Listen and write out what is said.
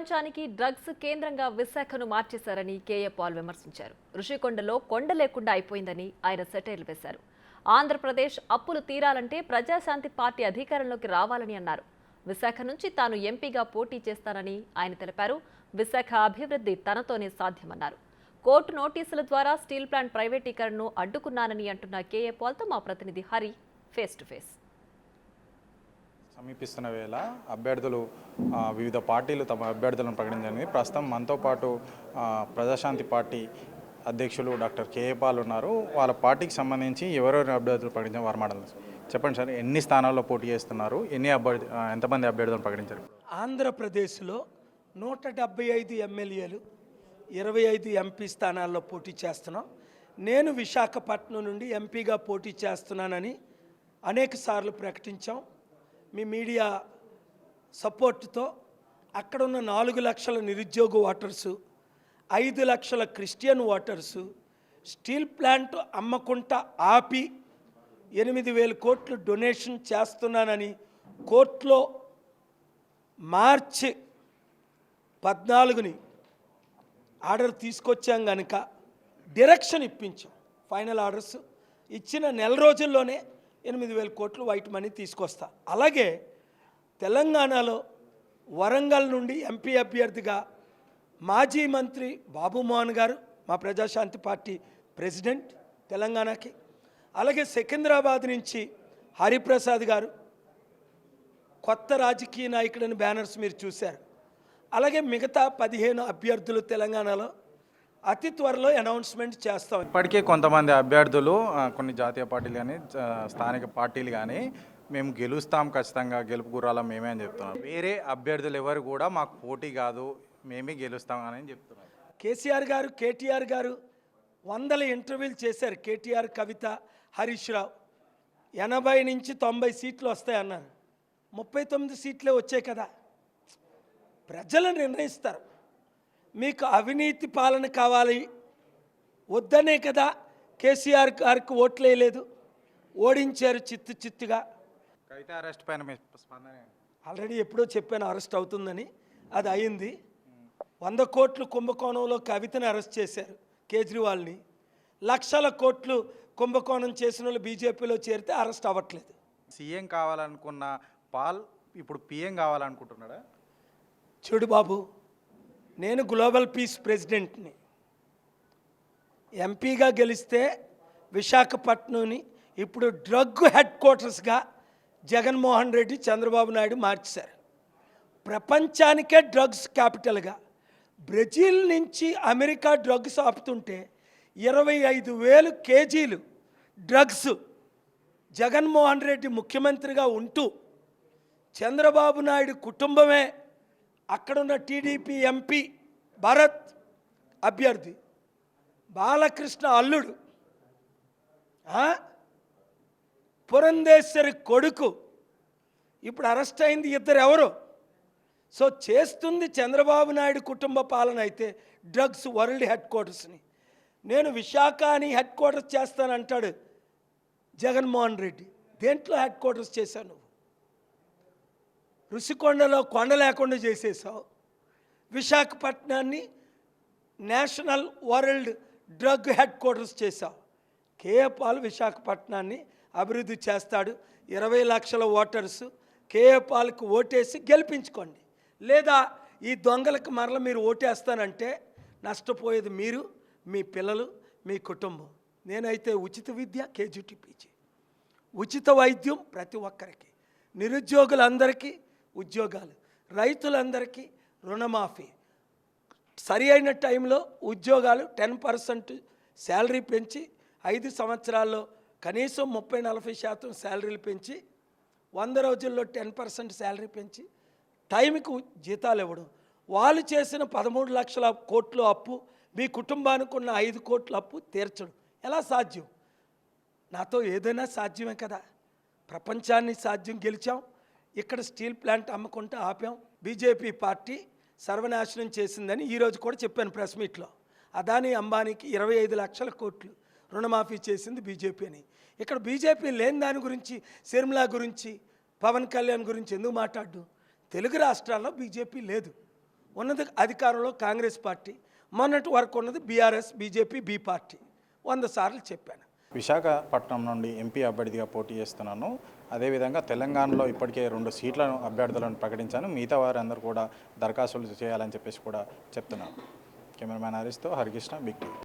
ప్రపంచానికి డ్రగ్స్ కేంద్రంగా విశాఖను మార్చేశారని కేఏ పాల్ విమర్శించారు. ఋషికొండలో కొండ లేకుండా అయిపోయిందని ఆయన సెటైర్లు వేశారు. ఆంధ్రప్రదేశ్ అప్పులు తీరాలంటే ప్రజాశాంతి పార్టీ అధికారంలోకి రావాలని అన్నారు. విశాఖ నుంచి తాను ఎంపీగా పోటీ చేస్తానని ఆయన తెలిపారు. విశాఖ అభివృద్ధి తనతోనే సాధ్యమన్నారు. కోర్టు నోటీసుల ద్వారా స్టీల్ ప్లాంట్ ప్రైవేటీకరణను అడ్డుకున్నానని అంటున్న కేఏ పాల్తో మా ప్రతినిధి హరి ఫేస్ టు ఫేస్. సమీపిస్తున్న వేళ అభ్యర్థులు వివిధ పార్టీలు తమ అభ్యర్థులను ప్రకటించింది. ప్రస్తుతం మనతో పాటు ప్రజాశాంతి పార్టీ అధ్యక్షులు డాక్టర్ కేఏ పాల్ ఉన్నారు. వాళ్ళ పార్టీకి సంబంధించి ఎవరెవరు అభ్యర్థులు ప్రకటించారు వారు మాట్లాడారు. చెప్పండి సార్, ఎన్ని స్థానాల్లో పోటీ చేస్తున్నారు, ఎంతమంది అభ్యర్థులను ప్రకటించారు? ఆంధ్రప్రదేశ్లో 175 ఎమ్మెల్యేలు 25 ఎంపీ స్థానాల్లో పోటీ చేస్తున్నాం. నేను విశాఖపట్నం నుండి ఎంపీగా పోటీ చేస్తున్నానని అనేక సార్లు ప్రకటించాం. మీ మీడియా సపోర్టుతో అక్కడ ఉన్న 4 లక్షల నిరుద్యోగ ఓటర్సు, 5 లక్షల క్రిస్టియన్ ఓటర్సు స్టీల్ ప్లాంట్ అమ్మకుంటా ఆపి 8,000 కోట్లు డొనేషన్ చేస్తున్నానని కోర్టులో మార్చి 14ని ఆర్డర్ తీసుకొచ్చాం కనుక డైరెక్షన్ ఇప్పించాం. ఫైనల్ ఆర్డర్స్ ఇచ్చిన నెల రోజుల్లోనే 8,000 కోట్లు వైట్ మనీ తీసుకొస్తా. అలాగే తెలంగాణలో వరంగల్ నుండి ఎంపీ అభ్యర్థిగా మాజీ మంత్రి బాబు మోహన్ గారు, మా ప్రజాశాంతి పార్టీ ప్రెసిడెంట్ తెలంగాణకి, అలాగే సికింద్రాబాద్ నుంచి హరిప్రసాద్ గారు కొత్త రాజకీయ నాయకుడని బ్యానర్స్ మీరు చూశారు. అలాగే మిగతా 15 అభ్యర్థులు తెలంగాణలో అతి త్వరలో అనౌన్స్మెంట్ చేస్తాం. ఇప్పటికే కొంతమంది అభ్యర్థులు కొన్ని జాతీయ పార్టీలు కానీ స్థానిక పార్టీలు కానీ మేము గెలుస్తాం, ఖచ్చితంగా గెలుపు గుర్రాలం మేమే అని చెప్తున్నారు. వేరే అభ్యర్థులు ఎవరు కూడా మాకు పోటీ కాదు, మేమే గెలుస్తాం అని చెప్తున్నారు. కేసీఆర్ గారు, కేటీఆర్ గారు 100 ఇంటర్వ్యూలు చేశారు. కేటీఆర్, కవిత, హరీష్ రావు 80 నుంచి 90 సీట్లు వస్తాయన్నారు. 39 సీట్లే వచ్చాయి కదా. ప్రజలు నిర్ణయిస్తారు. మీకు అవినీతి పాలన కావాలి వద్దనే కదా కేసీఆర్ గారికి ఓట్లు వేయలేదు, ఓడించారు చిత్తుగా. కవిత అరెస్ట్ పైన స్పందన ఆల్రెడీ ఎప్పుడో చెప్పాను అరెస్ట్ అవుతుందని, అది అయింది. 100 కోట్లు కుంభకోణంలో కవితని అరెస్ట్ చేశారు కేజ్రీవాల్ని. లక్షల కోట్లు కుంభకోణం చేసిన వాళ్ళు బీజేపీలో చేరితే అరెస్ట్ అవ్వట్లేదు. సీఎం కావాలనుకున్న పాల్ ఇప్పుడు పీఎం కావాలనుకుంటున్నాడా? చూడు బాబు, నేను గ్లోబల్ పీస్ ప్రెసిడెంట్ని. ఎంపీగా గెలిస్తే విశాఖపట్నంని ఇప్పుడు డ్రగ్ హెడ్ క్వార్టర్స్గా జగన్మోహన్ రెడ్డి, చంద్రబాబు నాయుడు మార్చారు. ప్రపంచానికే డ్రగ్స్ క్యాపిటల్గా. బ్రెజిల్ నుంచి అమెరికా డ్రగ్స్ ఆపుతుంటే 25,000 కేజీలు డ్రగ్స్ జగన్మోహన్ రెడ్డి ముఖ్యమంత్రిగా ఉంటూ చంద్రబాబు నాయుడు కుటుంబమే, అక్కడున్న టీడీపీ ఎంపీ భరత్ అభ్యర్థి బాలకృష్ణ అల్లుడు, పురంధేశ్వరి కొడుకు ఇప్పుడు అరెస్ట్ అయింది. ఇద్దరు ఎవరు? సో చేస్తుంది చంద్రబాబు నాయుడు కుటుంబ పాలన అయితే డ్రగ్స్ వరల్డ్ హెడ్ క్వార్టర్స్ని. నేను విశాఖ అని హెడ్ క్వార్టర్స్ చేస్తానంటాడు జగన్మోహన్ రెడ్డి. దేంట్లో హెడ్ క్వార్టర్స్ చేశావు నువ్వు? ఋషికొండలో కొండ లేకుండా చేసేసావు. విశాఖపట్నాన్ని national world drug headquarters చేశావు. కేఏ పాల్ విశాఖపట్నాన్ని అభివృద్ధి చేస్తాడు. 20 లక్షల ఓటర్సు కేఏ పాల్కి ఓటేసి గెలిపించుకోండి. లేదా ఈ దొంగలకు మరల మీరు ఓటేస్తానంటే నష్టపోయేది మీరు, మీ పిల్లలు, మీ కుటుంబం. నేనైతే ఉచిత విద్య, కేజీటీ పీజీ, ఉచిత వైద్యం ప్రతి ఒక్కరికి, నిరుద్యోగులందరికీ ఉద్యోగాలు, రైతులందరికీ రుణమాఫీ, సరి అయిన టైంలో ఉద్యోగాలు, 10% శాలరీ పెంచి 5 సంవత్సరాల్లో కనీసం 30-40% శాలరీలు పెంచి 100 రోజుల్లో 10% శాలరీ పెంచి టైంకి జీతాలు ఇవ్వడం. వాళ్ళు చేసిన 13 లక్షల కోట్లు అప్పు మీ కుటుంబానికి ఉన్న 5 కోట్ల అప్పు తీర్చడం ఎలా సాధ్యం? నాతో ఏదైనా సాధ్యమే కదా. ప్రపంచాన్ని సాధ్యం గెలిచాం. ఇక్కడ స్టీల్ ప్లాంట్ అమ్మకుంటూ ఆపాం. బీజేపీ పార్టీ సర్వనాశనం చేసిందని ఈరోజు కూడా చెప్పాను ప్రెస్ మీట్లో. అదానీ అంబానీకి 25 లక్షల కోట్లు రుణమాఫీ చేసింది బీజేపీ అని. ఇక్కడ బీజేపీ లేని దాని గురించి, శర్మిలా గురించి, పవన్ కళ్యాణ్ గురించి ఎందుకు మాట్లాడు? తెలుగు రాష్ట్రాల్లో బీజేపీ లేదు. ఉన్నది అధికారంలో కాంగ్రెస్ పార్టీ, మొన్నటి వరకు ఉన్నది బీఆర్ఎస్, బీజేపీ, బీ పార్టీ. 100 సార్లు చెప్పాను. విశాఖపట్నం నుండి ఎంపీ అభ్యర్థిగా పోటీ చేస్తున్నాను. అదేవిధంగా తెలంగాణలో ఇప్పటికే 2 సీట్లను అభ్యర్థులను ప్రకటించాను. మిగతా వారందరూ కూడా దరఖాస్తులు చేయాలని చెప్పేసి కూడా చెప్తున్నాను. కెమెరామ్యాన్ హరీష్తో హరికృష్ణ, బిగ్ టీవీ.